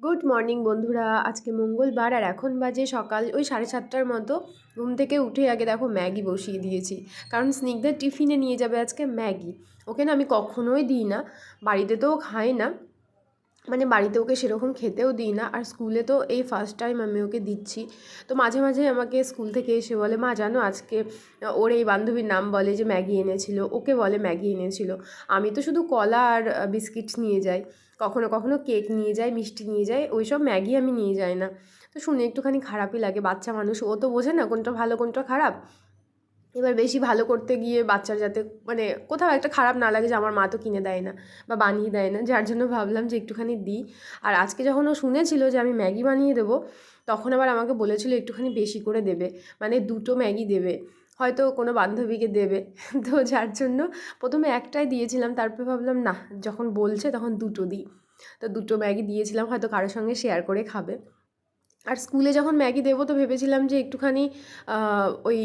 Good morning বন্ধুরা। আজকে মঙ্গলবার আর এখন বাজে সকাল ওই 7:30টার মতো। ঘুম থেকে উঠে আগে দেখো ম্যাগি বসিয়ে দিয়েছি, কারণ স্নিগ্ধার টিফিনে নিয়ে যাবে আজকে ম্যাগি। ওকে না আমি কখনোই দিই না, বাড়িতে তো খাই না, মানে বাড়িতে ওকে সেরকম খেতেও দিই না, আর স্কুলে তো এই ফার্স্ট টাইম আমি ওকে দিচ্ছি। তো মাঝে মাঝে আমাকে স্কুল থেকে এসে বলে, মা জানো আজকে ওর এই বান্ধবীর নাম বলে যে ম্যাগি এনেছিল, ওকে বলে ম্যাগি এনেছিল। আমি তো শুধু কলা আর বিস্কিটস নিয়ে যাই, কখনো কখনো কেক নিয়ে যাই, মিষ্টি নিয়ে যাই, ওইসব ম্যাগি আমি নিয়ে যাই না। তো শুনে একটুখানি খারাপই লাগে, বাচ্চা মানুষ, ও তো বোঝে না কোনটা ভালো কোনটা খারাপ। এবার বেশি ভালো করতে গিয়ে বাচ্চার যাতে মানে কোথাও একটা খারাপ না লাগে যে আমার মা তো কিনে দেয় না বা বানিয়ে দেয় না, যার জন্য ভাবলাম যে একটুখানি দিই। আর আজকে যখন ও শুনেছিল যে আমি ম্যাগি বানিয়ে দেবো, তখন আবার আমাকে বলেছিল একটুখানি বেশি করে দেবে, মানে 2টো ম্যাগি দেবে, হয়তো কোনো বান্ধবীকে দেবে। তো যার জন্য প্রথমে একটাই দিয়েছিলাম, তারপরে ভাবলাম না, যখন বলছে তখন 2টো দিই। তো 2টো ম্যাগি দিয়েছিলাম, হয়তো কারোর সঙ্গে শেয়ার করে খাবে। আর স্কুলে যখন ম্যাগি দেবো তো ভেবেছিলাম যে একটুখানি ওই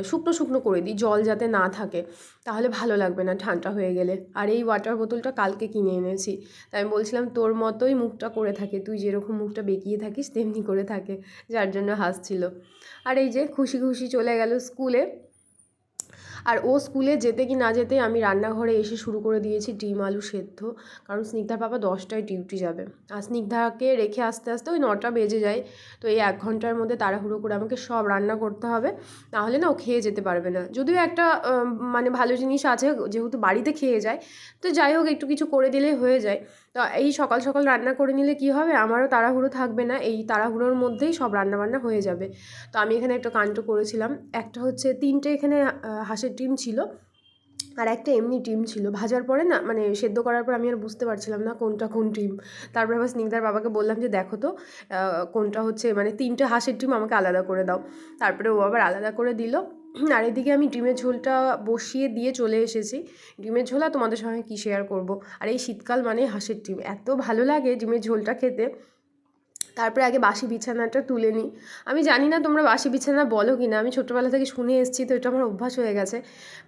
শুকনো শুকনো করে দিই, জল যাতে না থাকে, তাহলে ভালো লাগবে না ঠান্ডা হয়ে গেলে। আর এই ওয়াটার বোতলটা কালকে কিনে এনেছি, তাই আমি বলছিলাম তোর মতোই মুখটা করে থাকে, তুই যেরকম মুখটা বেঁকিয়ে থাকিস তেমনি করে থাকে, যার জন্য হাসছিল। আর এই যে খুশি খুশি চলে গেল স্কুলে। আর ও স্কুলে যেতে কি না যেতে আমি রান্নাঘরে এসে শুরু করে দিয়েছি ডিম আলু সেদ্ধ, কারণ স্নিগ্ধার বাবা 10টায় ডিউটি যাবে, আর স্নিগ্ধাকে রেখে আস্তে আস্তে ওই 9টা বেজে যায়। তো এই 1 ঘন্টার মধ্যে তাড়াহুড়ো করে আমাকে সব রান্না করতে হবে, নাহলে না ও খেয়ে যেতে পারবে না। যদিও একটা মানে ভালো জিনিস আছে, যেহেতু বাড়িতে খেয়ে যায়, তো যাই হোক একটু কিছু করে দিলেই হয়ে যায়। তো এই সকাল সকাল রান্না করে নিলে কি হবে, আমারও তাড়াহুড়ো থাকবে না, এই তাড়াহুড়োর মধ্যেই সব রান্নাবান্না হয়ে যাবে। তো আমি এখানে একটা কাণ্ড করেছিলাম, একটা হচ্ছে 3টে এখানে হাঁসের ডিম ছিল, আর একটা এমনি ডিম ছিল। ভাজার পরে না মানে সেদ্ধ করার পর আমি আর বুঝতে পারছিলাম না কোনটা কোন ডিম। তারপরে আবার স্নিগ্ধার বাবাকে বললাম যে দেখো তো কোনটা হচ্ছে, মানে 3টে হাঁসের ডিম আমাকে আলাদা করে দাও। তারপরে ও আবার আলাদা করে দিল। আর এদিকে আমি ডিমের ঝোলটা বসিয়ে দিয়ে চলে এসেছি। ডিমের ঝোল আর তোমাদের সঙ্গে কী শেয়ার করব। আর এই শীতকাল মানে হাঁসের ডিম এত ভালো লাগে ডিমের ঝোলটা খেতে। তারপরে আগে বাসি বিছানাটা তুলে নিই। আমি জানি না তোমরা বাসি বিছানা বলো কি না, আমি ছোটোবেলা থেকে শুনে এসেছি, তো এটা আমার অভ্যাস হয়ে গেছে।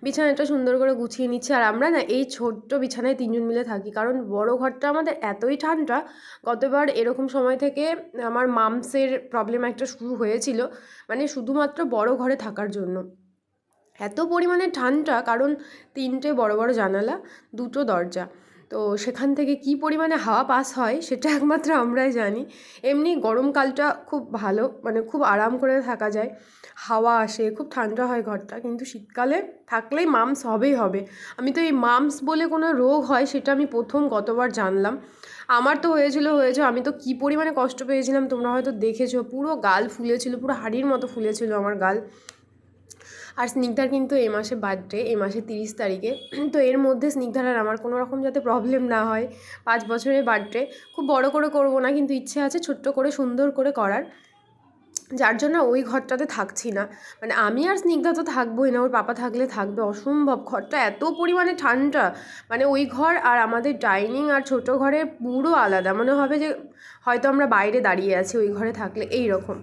বিছানাটা সুন্দর করে গুছিয়ে নিচ্ছি, আর আমরা না এই ছোট্ট বিছানায় 3জন মিলে থাকি, কারণ বড় ঘরটা আমাদের এতই ঠান্ডা। গতবার এরকম সময় থেকে আমার মামসের প্রবলেম একটা শুরু হয়েছিল, মানে শুধুমাত্র বড় ঘরে থাকার জন্য এত পরিমাণে ঠান্ডা, কারণ 3টে বড় বড় জানালা, 2টো দরজা, তো সেখান থেকে কী পরিমাণে হাওয়া পাস হয় সেটা একমাত্র আমরাই জানি। এমনি গরমকালটা খুব ভালো, মানে খুব আরাম করে থাকা যায়, হাওয়া আসে, খুব ঠান্ডা হয় ঘরটা, কিন্তু শীতকালে থাকলেই মামস হবেই হবে। আমি তো এই মামস বলে কোনো রোগ হয় সেটা আমি প্রথম গতবার জানলাম। আমার তো হয়েছে, আমি তো কী পরিমাণে কষ্ট পেয়েছিলাম তোমরা হয়তো দেখেছো, পুরো গাল ফুলেছিল, পুরো হাঁড়ির মতো ফুলেছিল আমার গাল। আর স্নিগ্ধার কিন্তু এই মাসে বার্থডে, এই মাসের 30 তারিখে। তো এর মধ্যে স্নিগ্ধার আর আমার কোনো রকম যাতে প্রবলেম না হয়, 5 বছরের বার্থডে খুব বড় করে করবো না, কিন্তু ইচ্ছে আছে ছোট্ট করে সুন্দর করে করার, যার জন্য ওই ঘরটাতে থাকছি না। মানে আমি আর স্নিগ্ধা তো থাকবোই না, ওর পাপা থাকলে থাকবে, অসম্ভব, ঘরটা এত পরিমাণে ঠান্ডা। মানে ওই ঘর আর আমাদের ডাইনিং আর ছোটো ঘরে পুরো আলাদা, মনে হবে যে হয়তো আমরা বাইরে দাঁড়িয়ে আছি ওই ঘরে থাকলে, এই রকম।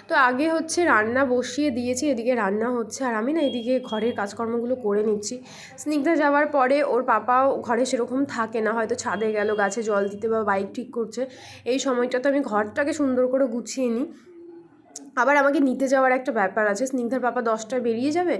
তো আগে হচ্ছে রান্না বসিয়ে দিয়েছি, এদিকে রান্না হচ্ছে, আর আমি না এদিকে ঘরের কাজকর্মগুলো করে নিচ্ছি। স্নিগ্ধা যাওয়ার পরে ওর পাপাও ঘরে সেরকম থাকে না, হয়তো ছাদে গেল গাছে জল দিতে বা বাইক ঠিক করছে, এই সময়টাতে আমি ঘরটাকে সুন্দর করে গুছিয়ে নিই। আবার আমাকে নিতে যাওয়ার একটা ব্যাপার আছে, স্নিগ্ধার পাপা 10টায় বেরিয়ে যাবে,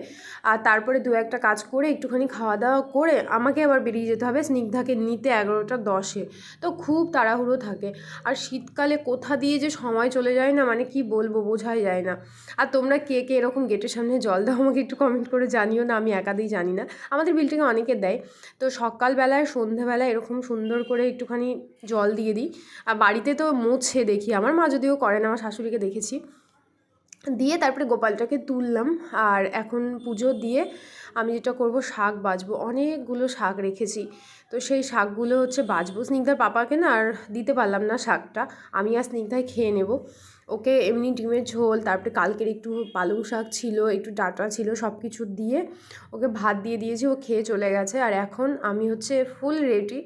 আর তারপরে 2-একটা কাজ করে একটুখানি খাওয়া দাওয়া করে আমাকে আবার বেরিয়ে যেতে হবে স্নিগ্ধাকে নিতে 11টা 10-এ। তো খুব তাড়াহুড়ো থাকে, আর শীতকালে কোথা দিয়ে যে সময় চলে যায় না, মানে কি বলবো, বোঝাই যায় না। আর তোমরা কে কে এরকম গেটের সামনে জল দাও আমাকে একটু কমেন্ট করে জানিও না, আমি একাতেই জানি না, আমাদের বিল্ডিংয়ে অনেকে দেয়। তো সকালবেলায় সন্ধেবেলায় এরকম সুন্দর করে একটুখানি জল দিয়ে দিই। আর বাড়িতে তো মুছে দেখি, আমার মা যদিও করে না, আমার শাশুড়িকে দেখেছি দিয়ে, তারপরে গোপালটাকে তুললাম। আর এখন পুজো দিয়ে আমি যেটা করব, শাক বাছবো, অনেকগুলো শাক রেখেছি, তো সেই শাকগুলো হচ্ছে বাছবো। স্নিগ্ধার পাপাকে না আর দিতে পারলাম না শাকটা, আমি আর স্নিগ্ধায় খেয়ে নেব। ওকে এমনি ডিমের ঝোল, তারপরে কালকের একটু পালং শাক ছিল, একটু ডাঁটা ছিল, সব কিছু দিয়ে ওকে ভাত দিয়ে দিয়েছি, ও খেয়ে চলে গেছে। আর এখন আমি হচ্ছে ফুল রেডি,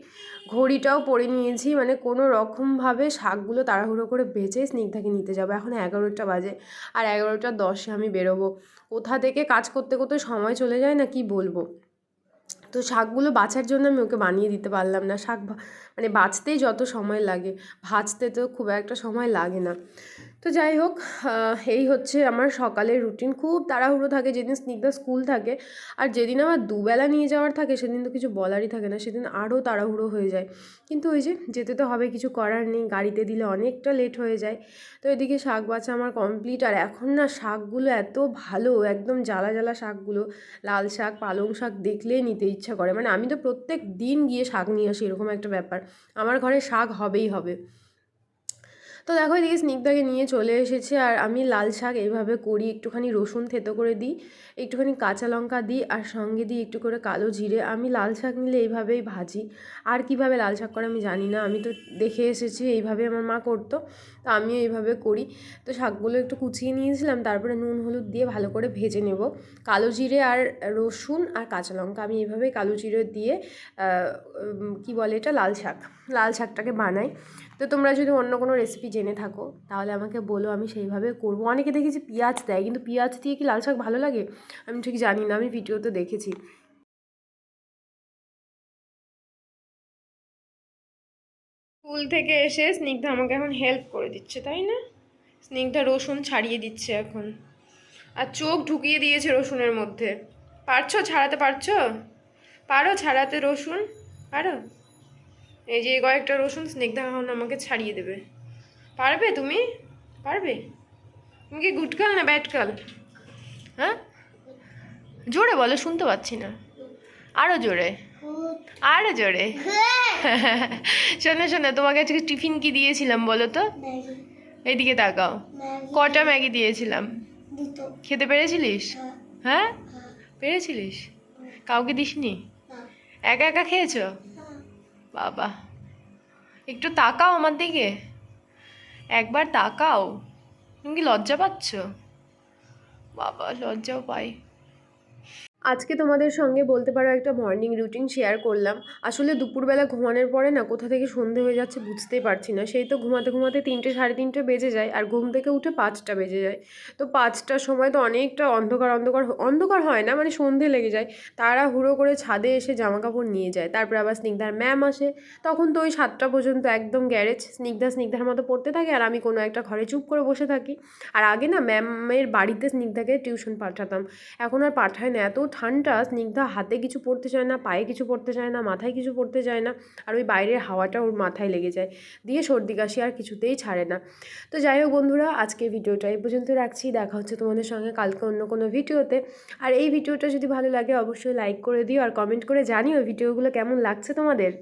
ঘড়িটাও পরে নিয়েছি, মানে কোনো রকমভাবে শাকগুলো তাড়াহুড়ো করে বেঁচে স্নিগ্ধাকে নিতে যাবো। এখন 11টা বাজে, আর 11টা 10-এ আমি বেরোবো। কোথা থেকে কাজ করতে করতে সময় চলে যায় না, কি বলবো। তো শাকগুলো বাছার জন্য আমি ওকে বানিয়ে দিতে পারলাম না। শাক মানে বাছতেই যত সময় লাগে, ভাজতে তো খুব একটা সময় লাগে না। তো যাই হোক, এই হচ্ছে আমার সকালের রুটিন। খুব তাড়াহুড়ো থাকে যেদিন স্নিগ্ধা স্কুল থাকে, আর যেদিন আমার দুবেলা নিয়ে যাওয়ার থাকে সেদিন তো কিছু বলারই থাকে না, সেদিন আরও তাড়াহুড়ো হয়ে যায়। কিন্তু ওই যে যেতে তো হবে, কিছু করার নেই, গাড়িতে দিলে অনেকটা লেট হয়ে যায়। তো এদিকে শাক বাছা আমার কমপ্লিট। আর এখন না শাকগুলো এত ভালো, একদম জ্বালা জ্বালা শাকগুলো, লাল শাক পালং শাক দেখলেই নিতে ইচ্ছা করে। মানে আমি তো প্রত্যেক দিন গিয়ে শাক নিয়ে আসি, এরকম একটা ব্যাপার। আমার ঘরে শাক হবেই হবে। তো দেখো এদিকে স্নিগ্ধাকে নিয়ে চলে এসেছে, আর আমি লাল শাক এইভাবে করি, একটুখানি রসুন থেতো করে দিই, একটুখানি কাঁচা লঙ্কা দিই, আর সঙ্গে দিই একটু করে কালো জিরে। আমি লাল শাক নিলে এইভাবেই ভাজি, আর কিভাবে লাল শাক করে আমি জানি না, আমি তো দেখে এসেছি এইভাবে আমার মা করতো, তো আমিও এইভাবে করি। তো শাকগুলো একটু কুচিয়ে নিয়েছিলাম, তারপরে নুন হলুদ দিয়ে ভালো করে ভেজে নেব। কালো জিরে আর রসুন আর কাঁচা লঙ্কা আমি এইভাবেই কালো জিরে দিয়ে কি বলে এটা, লাল শাকটাকে বানাই। তো তোমরা যদি অন্য কোনো রেসিপি জেনে থাকো তাহলে আমাকে বলো, আমি সেইভাবে করবো। অনেকে দেখেছি পেঁয়াজ দেয়, কিন্তু পেঁয়াজ দিয়ে কি লাল শাক ভালো লাগে আমি ঠিক জানি না, আমি ভিডিওতে দেখেছি। স্কুল থেকে এসে স্নিগ্ধা আমাকে এখন হেল্প করে দিচ্ছে, তাই না? স্নিগ্ধা রসুন ছাড়িয়ে দিচ্ছে এখন, আর চোখ ঢুকিয়ে দিয়েছে রসুনের মধ্যে। পারছো ছাড়াতে, পারো ছাড়াতে রসুন? পারো? এই যে কয়েকটা রসুন স্নিগ্ধা এখন আমাকে ছাড়িয়ে দেবে। পারবে তুমি? পারবে? তুমি কি গুড গার্ল না ব্যাড গার্ল? হ্যাঁ, জোরে বলো, শুনতে পাচ্ছি না। আরো জোরে, আরো জোরে। শোনো শোনো, তোমাকে আজকে টিফিন কি দিয়েছিলাম বলো তো? এইদিকে তাকাও। কটা ম্যাগি দিয়েছিলাম? খেতে পেরেছিলিস? হ্যাঁ, পেরেছিলিস? কাউকে দিসনি? একা একা খেয়েছো? বাবা, একটু তাকাও আমার দিকে, একবার তাকাও। তুমি কি লজ্জা পাচ্ছ? বাবা, লজ্জাও পাই। আজকে তোমাদের সঙ্গে বলতে পারো একটা মর্নিং রুটিন শেয়ার করলাম। আসলে দুপুরবেলা ঘুমানোর পরে না কোথা থেকে সন্ধে হয়ে যাচ্ছে বুঝতেই পারছি না। সেই তো ঘুমাতে ঘুমাতে 3টে সাড়ে 3টে বেজে যায়, আর ঘুম থেকে উঠে 5টা বেজে যায়। তো 5টার সময় তো অনেকটা অন্ধকার হয় না, মানে সন্ধে লেগে যায়। তাড়াহুড়ো করে ছাদে এসে জামা কাপড় নিয়ে যায়, তারপরে আবার স্নিগ্ধার ম্যাম আসে। তখন তো ওই 7টা পর্যন্ত একদম গ্যারেজ, স্নিগ্ধার মতো পড়তে থাকে, আর আমি কোনো একটা ঘরে চুপ করে বসে থাকি। আর আগে না ম্যামের বাড়িতে স্নিগ্ধাকে টিউশন পাঠাতাম, এখন আর পাঠায় না। এত ঠান্ডা, স্নিগ্ধা হাতে কিছু পড়তে চায় না, পায়ে কিছু পড়তে চায় না, মাথায় কিছু পড়তে চায় না, আর ওই বাইরের হাওয়াটা ওর মাথায় লেগে যায়, দিয়ে সর্দি কাশি আর কিছুতেই ছাড়ে না। তো যাই হোক বন্ধুরা, আজকে ভিডিওটা এই পর্যন্ত রাখছি। দেখা হচ্ছে তোমাদের সঙ্গে কালকে অন্য কোনো ভিডিওতে। আর এই ভিডিওটা যদি ভালো লাগে অবশ্যই লাইক করে দিও, আর কমেন্ট করে জানিও ভিডিওগুলো কেমন লাগছে তোমাদের।